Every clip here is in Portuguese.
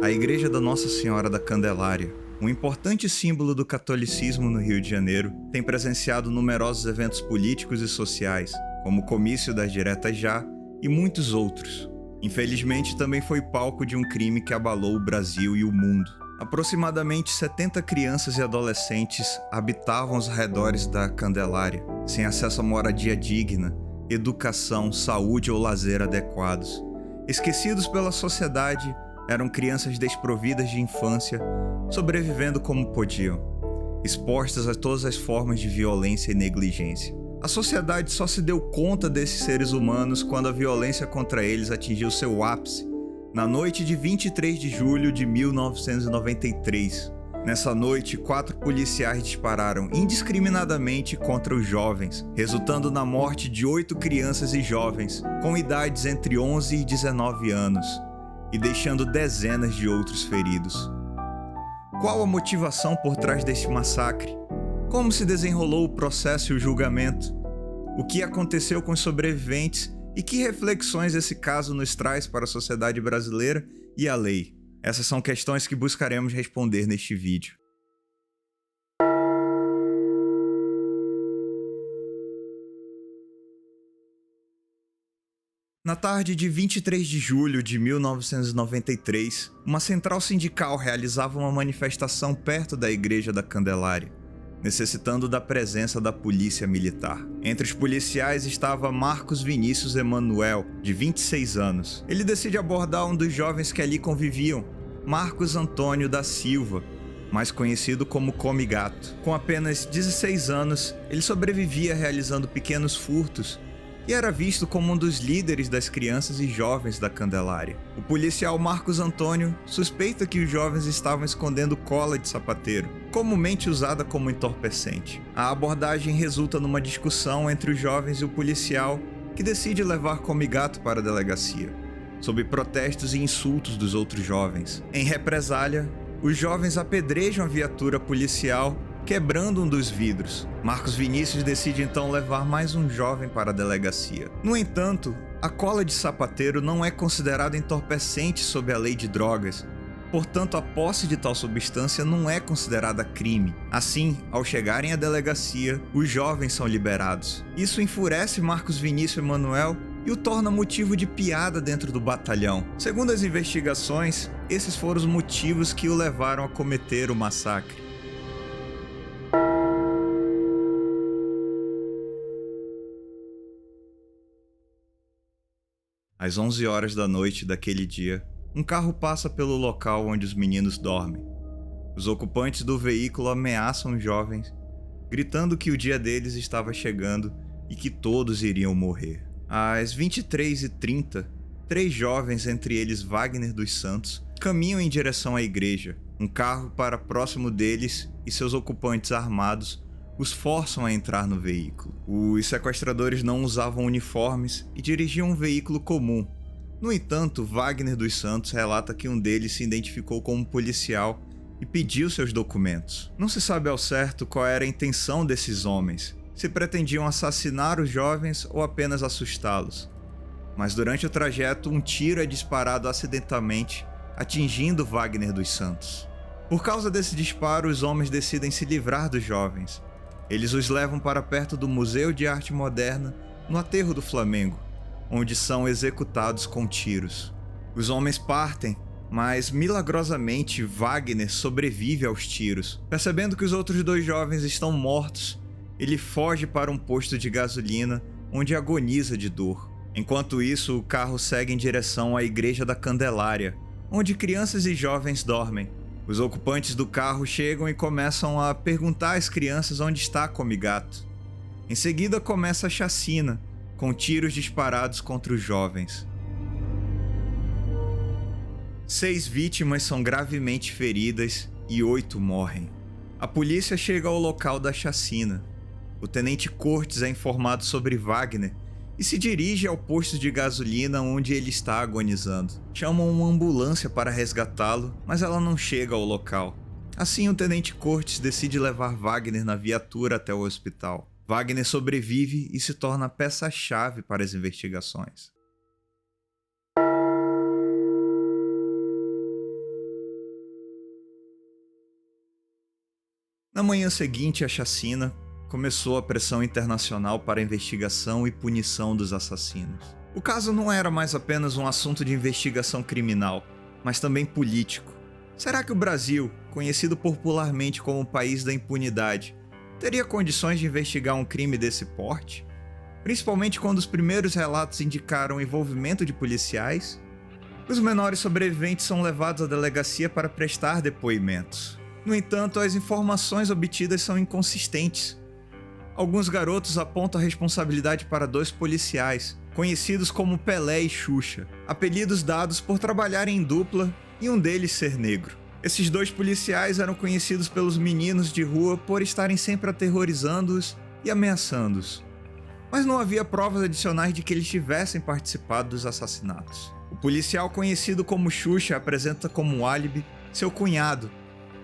A Igreja da Nossa Senhora da Candelária, um importante símbolo do catolicismo no Rio de Janeiro, tem presenciado numerosos eventos políticos e sociais, como o Comício das Diretas Já e muitos outros. Infelizmente, também foi palco de um crime que abalou o Brasil e o mundo. Aproximadamente 70 crianças e adolescentes habitavam os arredores da Candelária, sem acesso a moradia digna, educação, saúde ou lazer adequados. Esquecidos pela sociedade, eram crianças desprovidas de infância, sobrevivendo como podiam, expostas a todas as formas de violência e negligência. A sociedade só se deu conta desses seres humanos quando a violência contra eles atingiu seu ápice, na noite de 23 de julho de 1993. Nessa noite, 4 policiais dispararam indiscriminadamente contra os jovens, resultando na morte de 8 crianças e jovens, com idades entre 11 e 19 anos, e deixando dezenas de outros feridos. Qual a motivação por trás deste massacre? Como se desenrolou o processo e o julgamento? O que aconteceu com os sobreviventes e que reflexões esse caso nos traz para a sociedade brasileira e a lei? Essas são questões que buscaremos responder neste vídeo. Na tarde de 23 de julho de 1993, uma central sindical realizava uma manifestação perto da Igreja da Candelária, necessitando da presença da polícia militar. Entre os policiais estava Marcos Vinícius Emanuel, de 26 anos. Ele decide abordar um dos jovens que ali conviviam, Marcos Antônio da Silva, mais conhecido como Come Gato. Com apenas 16 anos, ele sobrevivia realizando pequenos furtos e era visto como um dos líderes das crianças e jovens da Candelária. O policial Marcos Antônio suspeita que os jovens estavam escondendo cola de sapateiro, comumente usada como entorpecente. A abordagem resulta numa discussão entre os jovens e o policial, que decide levar Come Gato para a delegacia, sob protestos e insultos dos outros jovens. Em represália, os jovens apedrejam a viatura policial, quebrando um dos vidros. Marcos Vinícius decide então levar mais um jovem para a delegacia. No entanto, a cola de sapateiro não é considerada entorpecente sob a lei de drogas, portanto a posse de tal substância não é considerada crime. Assim, ao chegarem à delegacia, os jovens são liberados. Isso enfurece Marcos Vinícius Emanuel e o torna motivo de piada dentro do batalhão. Segundo as investigações, esses foram os motivos que o levaram a cometer o massacre. Às 11 horas da noite daquele dia, um carro passa pelo local onde os meninos dormem. Os ocupantes do veículo ameaçam os jovens, gritando que o dia deles estava chegando e que todos iriam morrer. Às 23h30, 3 jovens, entre eles Wagner dos Santos, caminham em direção à igreja. Um carro para próximo deles e seus ocupantes armados os forçam a entrar no veículo. Os sequestradores não usavam uniformes e dirigiam um veículo comum. No entanto, Wagner dos Santos relata que um deles se identificou como policial e pediu seus documentos. Não se sabe ao certo qual era a intenção desses homens, se pretendiam assassinar os jovens ou apenas assustá-los. Mas durante o trajeto, um tiro é disparado acidentalmente, atingindo Wagner dos Santos. Por causa desse disparo, os homens decidem se livrar dos jovens. Eles os levam para perto do Museu de Arte Moderna, no Aterro do Flamengo, onde são executados com tiros. Os homens partem, mas milagrosamente Wagner sobrevive aos tiros. Percebendo que os outros 2 jovens estão mortos, ele foge para um posto de gasolina, onde agoniza de dor. Enquanto isso, o carro segue em direção à Igreja da Candelária, onde crianças e jovens dormem. Os ocupantes do carro chegam e começam a perguntar às crianças onde está Come Gato. Em seguida começa a chacina, com tiros disparados contra os jovens. 6 vítimas são gravemente feridas e 8 morrem. A polícia chega ao local da chacina. O tenente Cortes é informado sobre Wagner e se dirige ao posto de gasolina onde ele está agonizando. Chamam uma ambulância para resgatá-lo, mas ela não chega ao local. Assim, o tenente Cortes decide levar Wagner na viatura até o hospital. Wagner sobrevive e se torna peça-chave para as investigações. Na manhã seguinte à chacina, começou a pressão internacional para a investigação e punição dos assassinos. O caso não era mais apenas um assunto de investigação criminal, mas também político. Será que o Brasil, conhecido popularmente como o país da impunidade, teria condições de investigar um crime desse porte? Principalmente quando os primeiros relatos indicaram o envolvimento de policiais? Os menores sobreviventes são levados à delegacia para prestar depoimentos. No entanto, as informações obtidas são inconsistentes. Alguns garotos apontam a responsabilidade para 2 policiais, conhecidos como Pelé e Xuxa, apelidos dados por trabalharem em dupla e um deles ser negro. Esses 2 policiais eram conhecidos pelos meninos de rua por estarem sempre aterrorizando-os e ameaçando-os. Mas não havia provas adicionais de que eles tivessem participado dos assassinatos. O policial conhecido como Xuxa apresenta como álibi seu cunhado,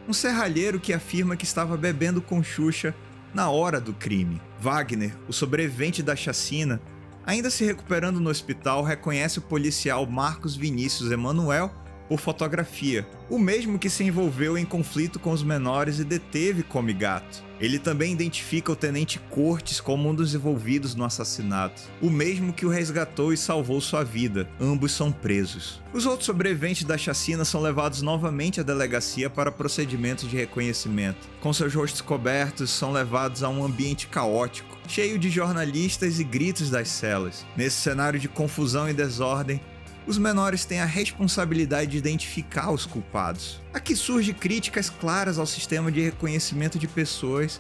um serralheiro que afirma que estava bebendo com Xuxa na hora do crime. Wagner, o sobrevivente da chacina, ainda se recuperando no hospital, reconhece o policial Marcos Vinícius Emanuel por fotografia, o mesmo que se envolveu em conflito com os menores e deteve Comigato. Ele também identifica o tenente Cortes como um dos envolvidos no assassinato, o mesmo que o resgatou e salvou sua vida. Ambos são presos. Os outros sobreviventes da chacina são levados novamente à delegacia para procedimentos de reconhecimento. Com seus rostos cobertos, são levados a um ambiente caótico, cheio de jornalistas e gritos das celas. Nesse cenário de confusão e desordem, os menores têm a responsabilidade de identificar os culpados. Aqui surgem críticas claras ao sistema de reconhecimento de pessoas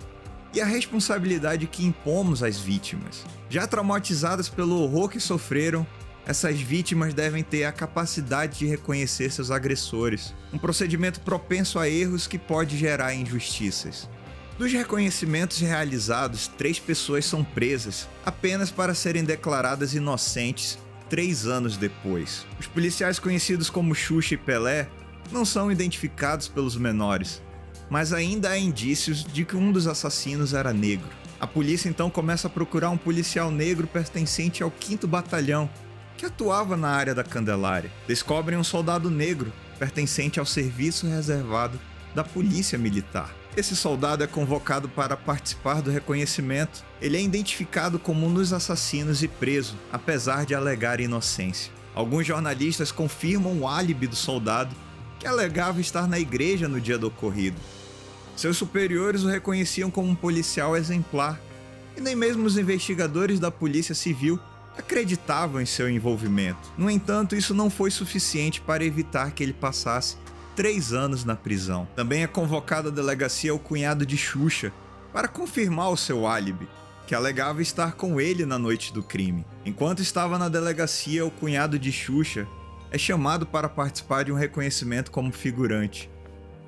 e a responsabilidade que impomos às vítimas. Já traumatizadas pelo horror que sofreram, essas vítimas devem ter a capacidade de reconhecer seus agressores, um procedimento propenso a erros que pode gerar injustiças. Dos reconhecimentos realizados, 3 pessoas são presas, apenas para serem declaradas inocentes 3 anos depois. Os policiais conhecidos como Xuxa e Pelé não são identificados pelos menores, mas ainda há indícios de que um dos assassinos era negro. A polícia então começa a procurar um policial negro pertencente ao 5º Batalhão, que atuava na área da Candelária. Descobrem um soldado negro pertencente ao serviço reservado da Polícia Militar. Esse soldado é convocado para participar do reconhecimento. Ele é identificado como um dos assassinos e preso, apesar de alegar inocência. Alguns jornalistas confirmam o álibi do soldado, que alegava estar na igreja no dia do ocorrido. Seus superiores o reconheciam como um policial exemplar, e nem mesmo os investigadores da Polícia Civil acreditavam em seu envolvimento. No entanto, isso não foi suficiente para evitar que ele passasse 3 anos na prisão. Também é convocado à delegacia o cunhado de Xuxa para confirmar o seu álibi, que alegava estar com ele na noite do crime. Enquanto estava na delegacia, o cunhado de Xuxa é chamado para participar de um reconhecimento como figurante,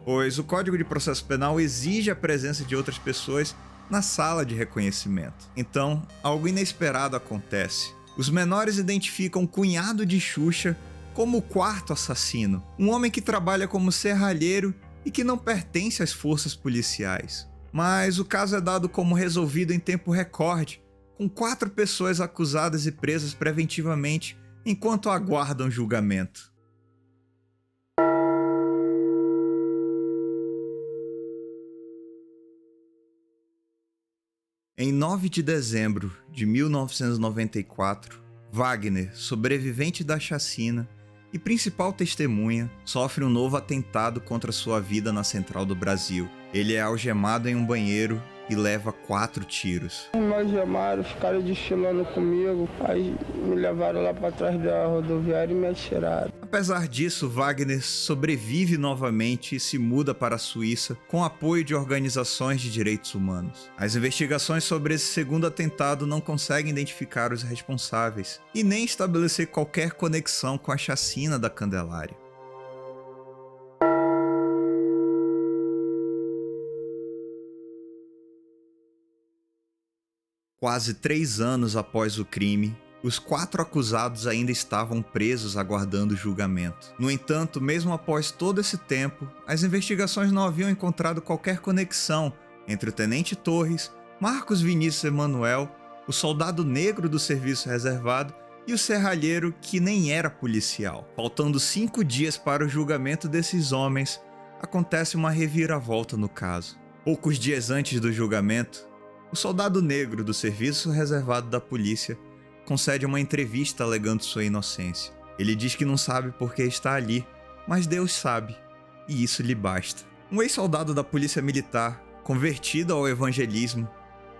pois o Código de Processo Penal exige a presença de outras pessoas na sala de reconhecimento. Então, algo inesperado acontece. Os menores identificam o cunhado de Xuxa como o 4º assassino, um homem que trabalha como serralheiro e que não pertence às forças policiais. Mas o caso é dado como resolvido em tempo recorde, com 4 pessoas acusadas e presas preventivamente enquanto aguardam julgamento. Em 9 de dezembro de 1994, Wagner, sobrevivente da chacina e principal testemunha, sofre um novo atentado contra sua vida na Central do Brasil. Ele é algemado em um banheiro e leva 4 tiros. Me algemaram, ficaram desfilando comigo, aí me levaram lá para trás da rodoviária e me atiraram. Apesar disso, Wagner sobrevive novamente e se muda para a Suíça com apoio de organizações de direitos humanos. As investigações sobre esse segundo atentado não conseguem identificar os responsáveis e nem estabelecer qualquer conexão com a chacina da Candelária. Quase 3 anos após o crime, os 4 acusados ainda estavam presos aguardando julgamento. No entanto, mesmo após todo esse tempo, as investigações não haviam encontrado qualquer conexão entre o Tenente Torres, Marcos Vinícius Emanuel, o soldado negro do serviço reservado e o serralheiro que nem era policial. Faltando 5 dias para o julgamento desses homens, acontece uma reviravolta no caso. Poucos dias antes do julgamento, o soldado negro do serviço reservado da polícia concede uma entrevista alegando sua inocência. Ele diz que não sabe por que está ali, mas Deus sabe, e isso lhe basta. Um ex-soldado da polícia militar, convertido ao evangelismo,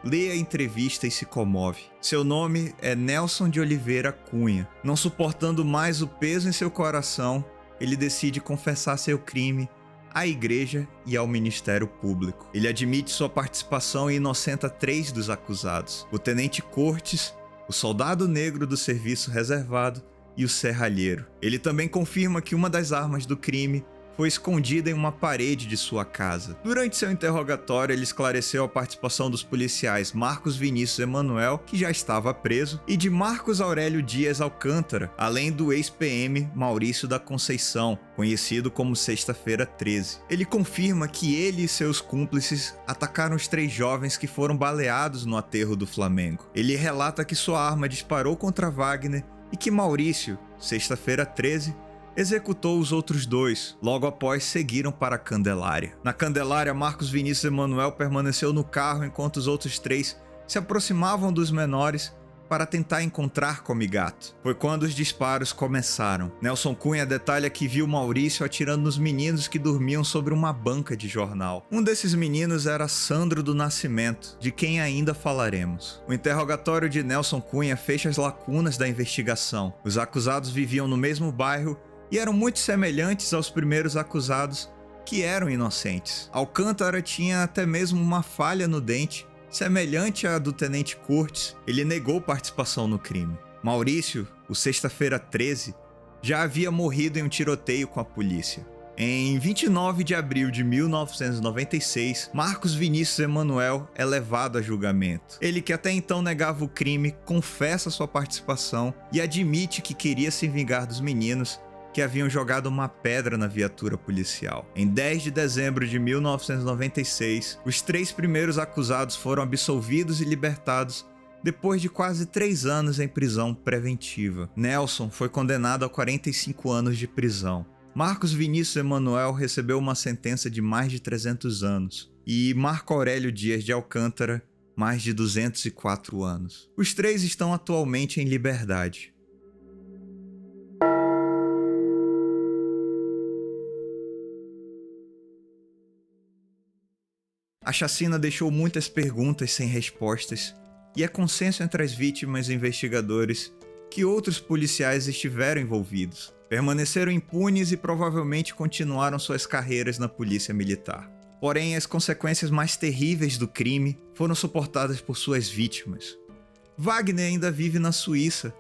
lê a entrevista e se comove. Seu nome é Nelson de Oliveira Cunha. Não suportando mais o peso em seu coração, ele decide confessar seu crime à igreja e ao Ministério Público. Ele admite sua participação e inocenta 3 dos acusados: o tenente Cortes, o soldado negro do serviço reservado e o serralheiro. Ele também confirma que uma das armas do crime foi escondida em uma parede de sua casa. Durante seu interrogatório, ele esclareceu a participação dos policiais Marcos Vinícius Emanuel, que já estava preso, e de Marcos Aurélio Dias Alcântara, além do ex-PM Maurício da Conceição, conhecido como Sexta-feira 13. Ele confirma que ele e seus cúmplices atacaram os 3 jovens que foram baleados no aterro do Flamengo. Ele relata que sua arma disparou contra Wagner e que Maurício, Sexta-feira 13, executou os outros 2, logo após seguiram para a Candelária. Na Candelária, Marcos Vinícius Emanuel permaneceu no carro enquanto os outros 3 se aproximavam dos menores para tentar encontrar Comigato. Foi quando os disparos começaram. Nelson Cunha detalha que viu Maurício atirando nos meninos que dormiam sobre uma banca de jornal. Um desses meninos era Sandro do Nascimento, de quem ainda falaremos. O interrogatório de Nelson Cunha fecha as lacunas da investigação. Os acusados viviam no mesmo bairro e eram muito semelhantes aos primeiros acusados, que eram inocentes. Alcântara tinha até mesmo uma falha no dente, semelhante à do tenente Cortes. Ele negou participação no crime. Maurício, o Sexta-feira 13, já havia morrido em um tiroteio com a polícia. Em 29 de abril de 1996, Marcos Vinícius Emanuel é levado a julgamento. Ele, que até então negava o crime, confessa sua participação e admite que queria se vingar dos meninos que haviam jogado uma pedra na viatura policial. Em 10 de dezembro de 1996, os 3 primeiros acusados foram absolvidos e libertados depois de quase 3 anos em prisão preventiva. Nelson foi condenado a 45 anos de prisão. Marcos Vinícius Emanuel recebeu uma sentença de mais de 300 anos e Marco Aurélio Dias de Alcântara mais de 204 anos. Os 3 estão atualmente em liberdade. A chacina deixou muitas perguntas sem respostas, e é consenso entre as vítimas e investigadores que outros policiais estiveram envolvidos, permaneceram impunes e provavelmente continuaram suas carreiras na polícia militar. Porém, as consequências mais terríveis do crime foram suportadas por suas vítimas. Wagner ainda vive na Suíça,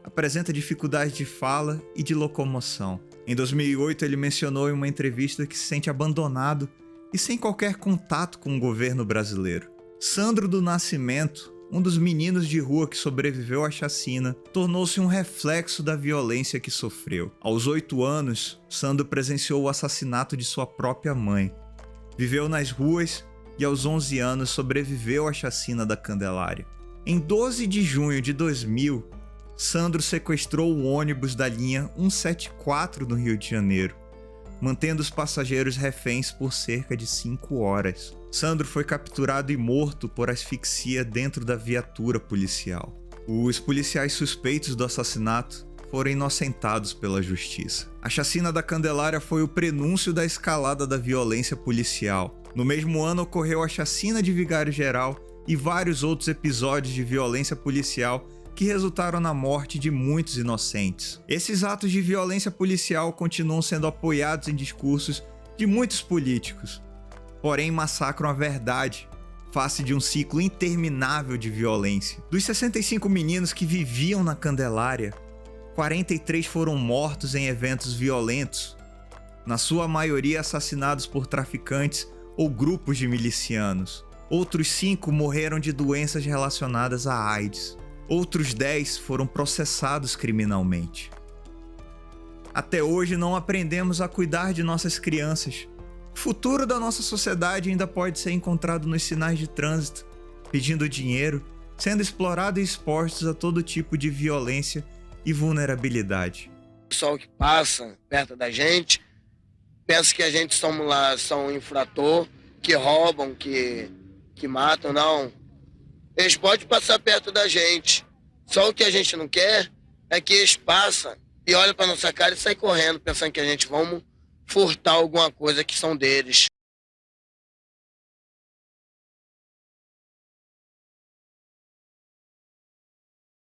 apresenta dificuldades de fala e de locomoção. Em 2008, ele mencionou em uma entrevista que se sente abandonado e sem qualquer contato com o governo brasileiro. Sandro do Nascimento, um dos meninos de rua que sobreviveu à chacina, tornou-se um reflexo da violência que sofreu. Aos 8 anos, Sandro presenciou o assassinato de sua própria mãe. Viveu nas ruas e aos 11 anos sobreviveu à chacina da Candelária. Em 12 de junho de 2000, Sandro sequestrou o ônibus da linha 174 no Rio de Janeiro, mantendo os passageiros reféns por cerca de 5 horas. Sandro foi capturado e morto por asfixia dentro da viatura policial. Os policiais suspeitos do assassinato foram inocentados pela justiça. A chacina da Candelária foi o prenúncio da escalada da violência policial. No mesmo ano ocorreu a chacina de Vigário Geral e vários outros episódios de violência policial que resultaram na morte de muitos inocentes. Esses atos de violência policial continuam sendo apoiados em discursos de muitos políticos, porém massacram a verdade face de um ciclo interminável de violência. Dos 65 meninos que viviam na Candelária, 43 foram mortos em eventos violentos, na sua maioria assassinados por traficantes ou grupos de milicianos. Outros 5 morreram de doenças relacionadas à AIDS. Outros 10 foram processados criminalmente. Até hoje não aprendemos a cuidar de nossas crianças. O futuro da nossa sociedade ainda pode ser encontrado nos sinais de trânsito, pedindo dinheiro, sendo explorado e expostos a todo tipo de violência e vulnerabilidade. O pessoal que passa perto da gente pensa que a gente são um infrator que roubam, que matam, não. Eles podem passar perto da gente. Só o que a gente não quer é que eles passam e olham pra nossa cara e saem correndo, pensando que a gente vamos furtar alguma coisa que são deles.